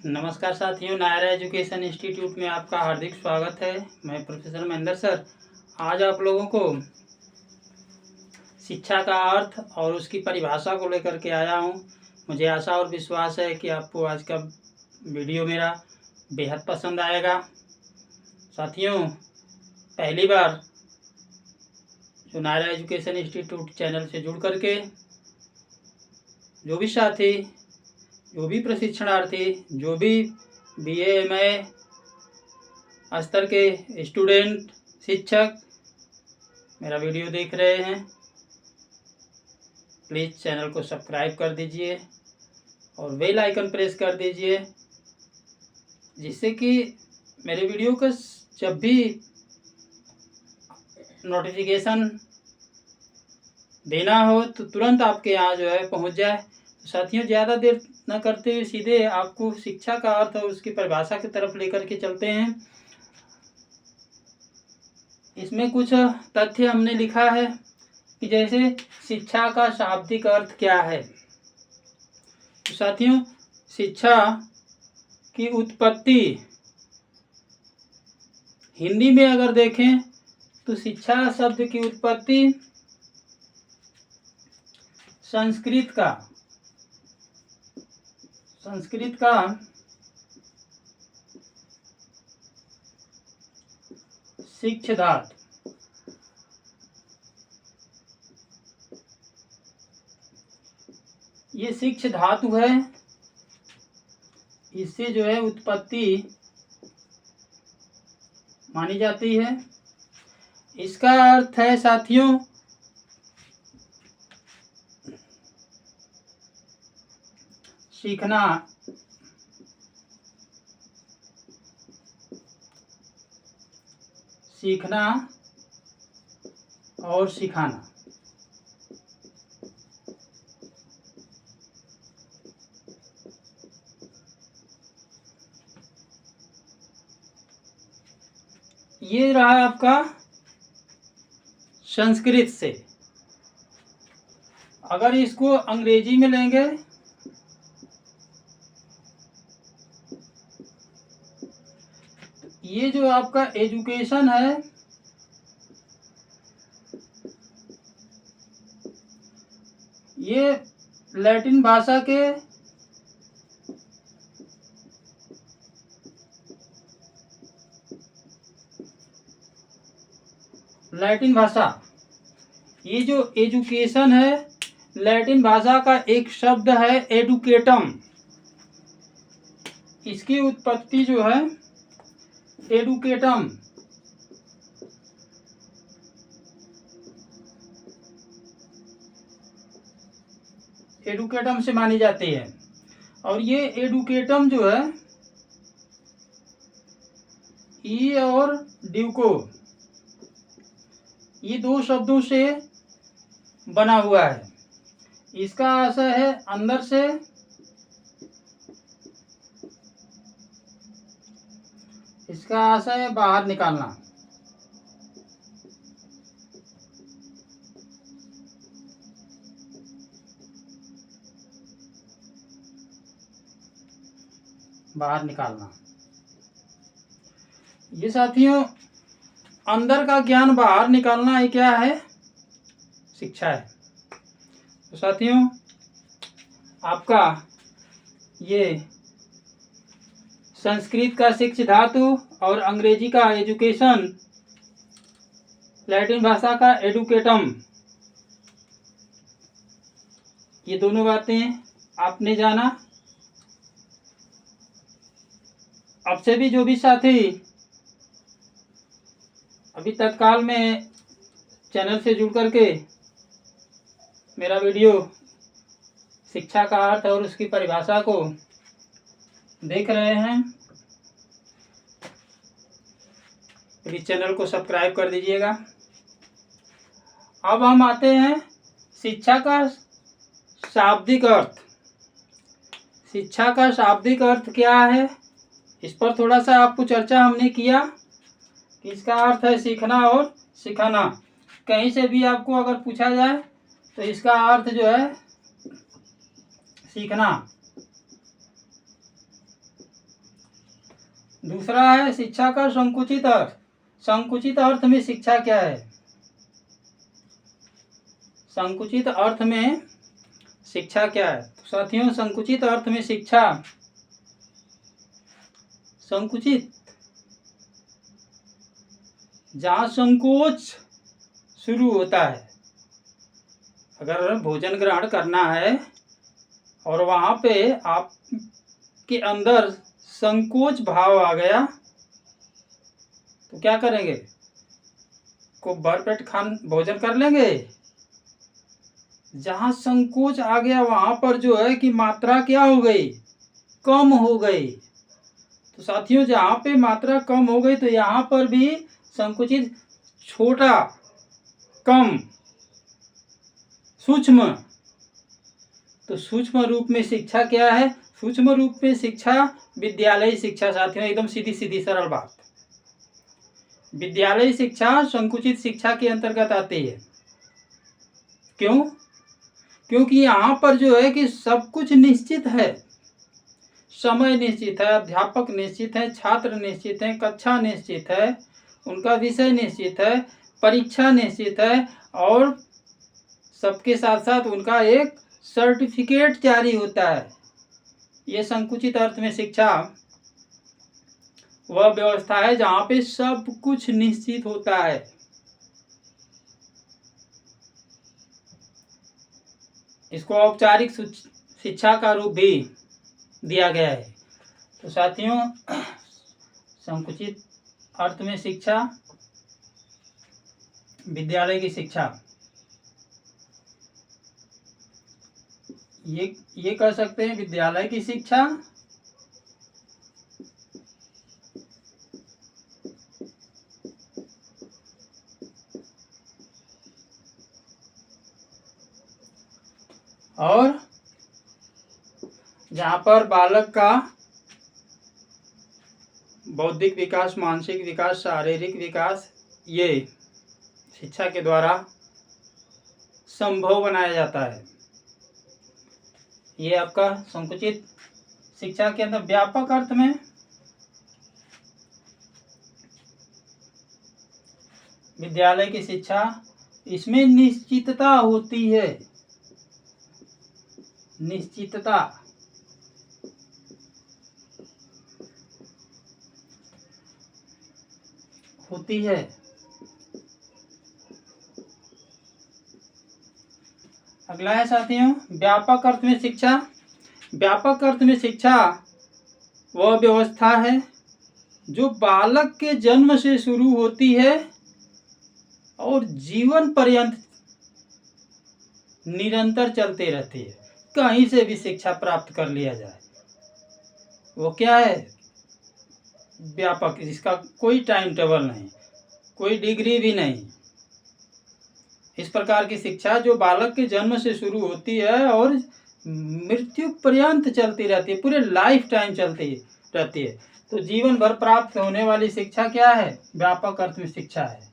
नमस्कार साथियों, Naira education institute में आपका हार्दिक स्वागत है। मैं प्रोफेसर महेंद्र सर आज आप लोगों को शिक्षा का अर्थ और उसकी परिभाषा को लेकर के आया हूं। मुझे आशा और विश्वास है कि आपको आज का वीडियो मेरा बेहद पसंद आएगा। साथियों, पहली बार जो नायरा एजुकेशन इंस्टीट्यूट चैनल से जुड़ करके जो भी साथी, जो भी प्रशिक्षणार्थी, जो भी BA MA स्तर के स्टूडेंट, शिक्षक मेरा वीडियो देख रहे हैं, प्लीज़ चैनल को सब्सक्राइब कर दीजिए और बेल आइकन प्रेस कर दीजिए, जिससे कि मेरे वीडियो का जब भी नोटिफिकेशन देना हो तो तुरंत आपके यहाँ जो है पहुँच जाए। तो साथियों, ज़्यादा देर न करते हुए सीधे आपको शिक्षा का अर्थ और उसकी परिभाषा की तरफ लेकर के चलते हैं। इसमें कुछ तथ्य हमने लिखा है कि जैसे शिक्षा का शाब्दिक अर्थ क्या है। तो साथियों, शिक्षा की उत्पत्ति हिंदी में अगर देखें तो शिक्षा शब्द की उत्पत्ति संस्कृत का शिक्ष धातु, ये शिक्ष धातु है, इससे जो है उत्पत्ति मानी जाती है। इसका अर्थ है साथियों सीखना और सिखाना। ये रहा आपका संस्कृत से। अगर इसको अंग्रेजी में लेंगे ये जो आपका एजुकेशन है, ये लैटिन भाषा के ये जो एजुकेशन है, लैटिन भाषा का एक शब्द है एडुकेटम। इसकी उत्पत्ति जो है एडुकेटम से मानी जाती है। और ये एडुकेटम जो है ई और ड्यूको, ये दो शब्दों से बना हुआ है। इसका आशय है अंदर से, इसका आशय है बाहर निकालना। ये साथियों, अंदर का ज्ञान बाहर निकालना ही क्या है? शिक्षा है। तो साथियों, आपका ये संस्कृत का शिक्ष धातु और अंग्रेजी का एजुकेशन, लैटिन भाषा का एडुकेटम, ये दोनों बातें आपने जाना। अब से भी जो भी साथी अभी तत्काल में चैनल से जुड़ करके मेरा वीडियो शिक्षा का अर्थ और उसकी परिभाषा को देख रहे हैं, प्लीज चैनल को सब्सक्राइब कर दीजिएगा। अब हम आते हैं शिक्षा का शाब्दिक अर्थ। शिक्षा का शाब्दिक अर्थ क्या है, इस पर थोड़ा सा आपको चर्चा हमने किया कि इसका अर्थ है सीखना और सिखाना। कहीं से भी आपको अगर पूछा जाए तो इसका अर्थ जो है सीखना दूसरा है शिक्षा का संकुचित अर्थ। संकुचित अर्थ में शिक्षा क्या है? संकुचित अर्थ में शिक्षा क्या है? तो साथियों, संकुचित अर्थ में शिक्षा, संकुचित, जहाँ संकोच शुरू होता है। अगर भोजन ग्रहण करना है और वहाँ पे आपके अंदर संकोच भाव आ गया तो क्या करेंगे? को भरपेट भोजन कर लेंगे? जहाँ संकोच आ गया वहाँ पर जो है कि मात्रा क्या हो गई? कम हो गई। तो साथियों, जहाँ पे मात्रा कम हो गई तो यहाँ पर भी संकुचित, छोटा, कम, सूक्ष्म। तो सूक्ष्म रूप में शिक्षा क्या है? सूक्ष्म रूप में शिक्षा विद्यालय शिक्षा। साथियों, एकदम सीधी सीधी सरल बात। विद्यालय शिक्षा संकुचित शिक्षा के अंतर्गत आती है। क्यों? क्योंकि यहाँ पर जो है कि सब कुछ निश्चित है। समय निश्चित है, अध्यापक निश्चित है, छात्र निश्चित है, कक्षा निश्चित है, उनका विषय निश्चित है, परीक्षा निश्चित है, और सबके साथ साथ उनका एक सर्टिफिकेट जारी होता है। ये संकुचित अर्थ में शिक्षा वह व्यवस्था है जहाँ पे सब कुछ निश्चित होता है। इसको औपचारिक शिक्षा का रूप भी दिया गया है। तो साथियों, संकुचित अर्थ में शिक्षा, विद्यालय की शिक्षा, ये कह सकते हैं विद्यालय की शिक्षा, और जहाँ पर बालक का बौद्धिक विकास, मानसिक विकास, शारीरिक विकास ये शिक्षा के द्वारा संभव बनाया जाता है। ये आपका संकुचित शिक्षा के अंदर। व्यापक अर्थ में विद्यालय की शिक्षा, इसमें निश्चितता होती है। निश्चितता होती है। अगला है साथियों, व्यापक अर्थ में शिक्षा। व्यापक अर्थ में शिक्षा वह व्यवस्था है जो बालक के जन्म से शुरू होती है और जीवन पर्यंत निरंतर चलते रहती है। कहीं से भी शिक्षा प्राप्त कर लिया जाए, वो क्या है? व्यापक, जिसका कोई टाइम टेबल नहीं, कोई डिग्री भी नहीं। इस प्रकार की शिक्षा जो बालक के जन्म से शुरू होती है और मृत्यु पर्यंत चलती रहती है, पूरे लाइफ टाइम चलती रहती है। तो जीवन भर प्राप्त होने वाली शिक्षा क्या है? व्यापक अर्थ में शिक्षा है।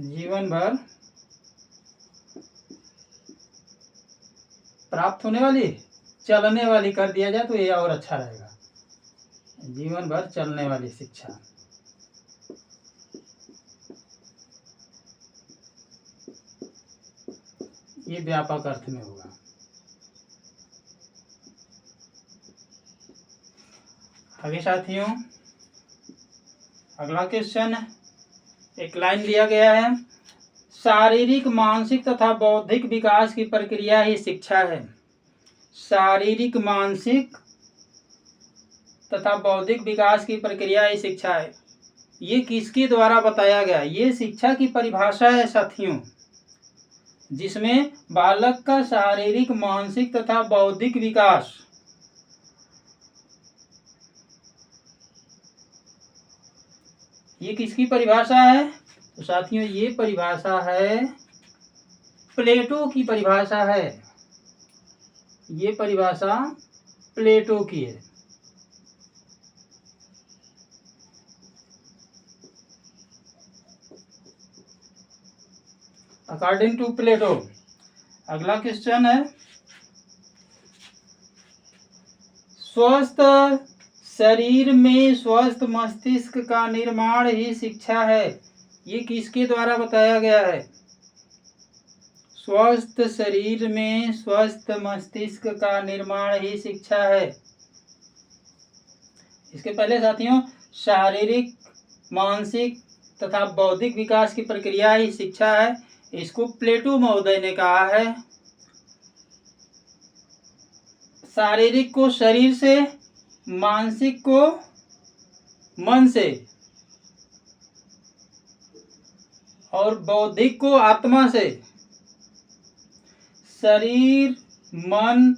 जीवन भर प्राप्त होने वाली, चलने वाली कर दिया जाए तो ये और अच्छा रहेगा। जीवन भर चलने वाली शिक्षा। ये व्यापक अर्थ में होगा। आगे साथियों, अगला क्वेश्चन, एक लाइन लिया गया है, शारीरिक, मानसिक तथा बौद्धिक विकास की प्रक्रिया ही शिक्षा है। शारीरिक, मानसिक तथा बौद्धिक विकास की प्रक्रिया ही शिक्षा है। ये किसके द्वारा बताया गया? ये शिक्षा की परिभाषा है साथियों, जिसमें बालक का शारीरिक, मानसिक तथा बौद्धिक विकास, ये किसकी परिभाषा है? तो साथियों, ये परिभाषा है प्लेटो की परिभाषा है। ये परिभाषा प्लेटो की है। अकॉर्डिंग टू प्लेटो। अगला क्वेश्चन है, स्वस्थ शरीर में स्वस्थ मस्तिष्क का निर्माण ही शिक्षा है। ये किसके द्वारा बताया गया है? स्वस्थ शरीर में स्वस्थ मस्तिष्क का निर्माण ही शिक्षा है। इसके पहले साथियों, शारीरिक, मानसिक तथा बौद्धिक विकास की प्रक्रिया ही शिक्षा है। इसको प्लेटो महोदय ने कहा है। शारीरिक को शरीर से, मानसिक को मन से और बौद्धिक को आत्मा से। शरीर, मन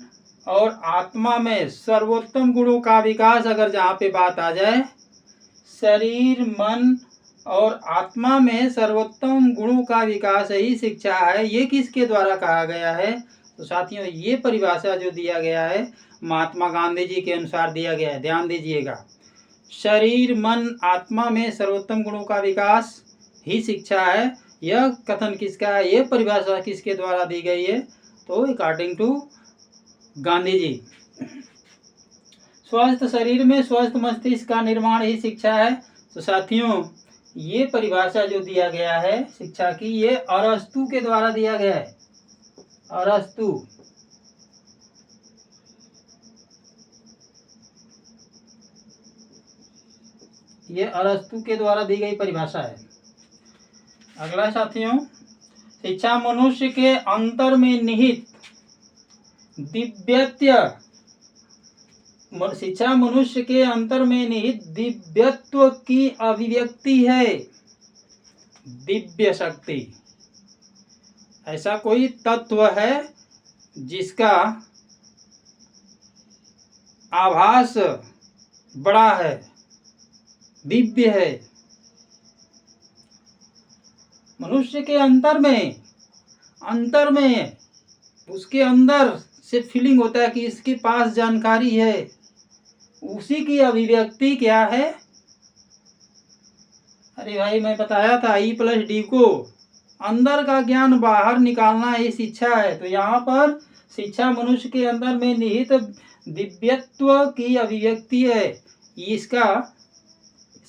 और आत्मा में सर्वोत्तम गुणों का विकास अगर जहाँ पे बात आ जाए, शरीर, मन और आत्मा में सर्वोत्तम गुणों का विकास ही शिक्षा है। ये किसके द्वारा कहा गया है? तो साथियों, ये परिभाषा जो दिया गया है महात्मा गांधी जी के अनुसार दिया गया है। ध्यान दीजिएगा, शरीर, मन, आत्मा में सर्वोत्तम गुणों का विकास ही शिक्षा है। यह कथन किसका है? यह परिभाषा किसके द्वारा दी गई है? तो अकॉर्डिंग टू गांधी जी। स्वस्थ शरीर में स्वस्थ मस्तिष्क का निर्माण ही शिक्षा है। तो साथियों, ये परिभाषा जो दिया गया है शिक्षा की, ये अरस्तु के द्वारा दिया गया है। अरस्तु, ये अरस्तु के द्वारा दी गई परिभाषा है। अगला साथियों, शिक्षा मनुष्य के अंतर में निहित दिव्यत्व, शिक्षा मनुष्य के अंतर में निहित दिव्यत्व की अभिव्यक्ति है। दिव्य शक्ति, ऐसा कोई तत्व है जिसका आभास बड़ा है, दिव्य है। मनुष्य के अंतर में उसके अंदर से फीलिंग होता है कि इसके पास जानकारी है, उसी की अभिव्यक्ति क्या है? अरे भाई, मैं बताया था E+D को अंदर का ज्ञान बाहर निकालना ही शिक्षा है। तो यहाँ पर शिक्षा मनुष्य के अंदर में निहित दिव्यत्व की अभिव्यक्ति है। इसका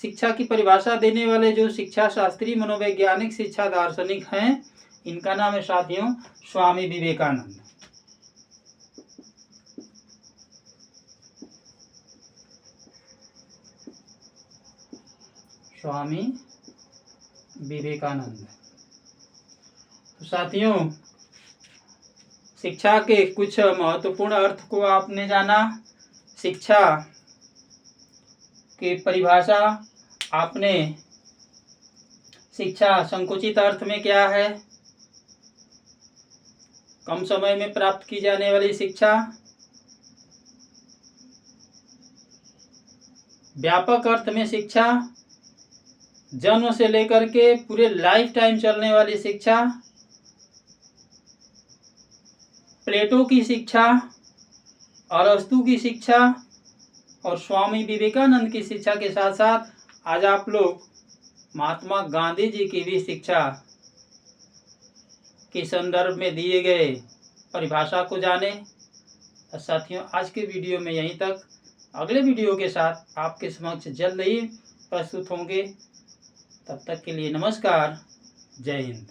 शिक्षा की परिभाषा देने वाले जो शिक्षा शास्त्री, मनोवैज्ञानिक, शिक्षा दार्शनिक हैं, इनका नाम है साथियों स्वामी विवेकानंद। स्वामी विवेकानंद। तो साथियों, शिक्षा के कुछ महत्वपूर्ण अर्थ को आपने जाना। शिक्षा की परिभाषा आपने, शिक्षा संकुचित अर्थ में क्या है? कम समय में प्राप्त की जाने वाली शिक्षा। व्यापक अर्थ में शिक्षा, जन्म से लेकर के पूरे लाइफ टाइम चलने वाली शिक्षा। प्लेटो की शिक्षा, अरस्तु की शिक्षा और स्वामी विवेकानंद की शिक्षा के साथ साथ आज आप लोग महात्मा गांधी जी की भी शिक्षा के संदर्भ में दिए गए परिभाषा को जाने। साथियों, आज के वीडियो में यहीं तक। अगले वीडियो के साथ आपके समक्ष जल्द ही प्रस्तुत होंगे। तब तक के लिए नमस्कार, जय हिंद।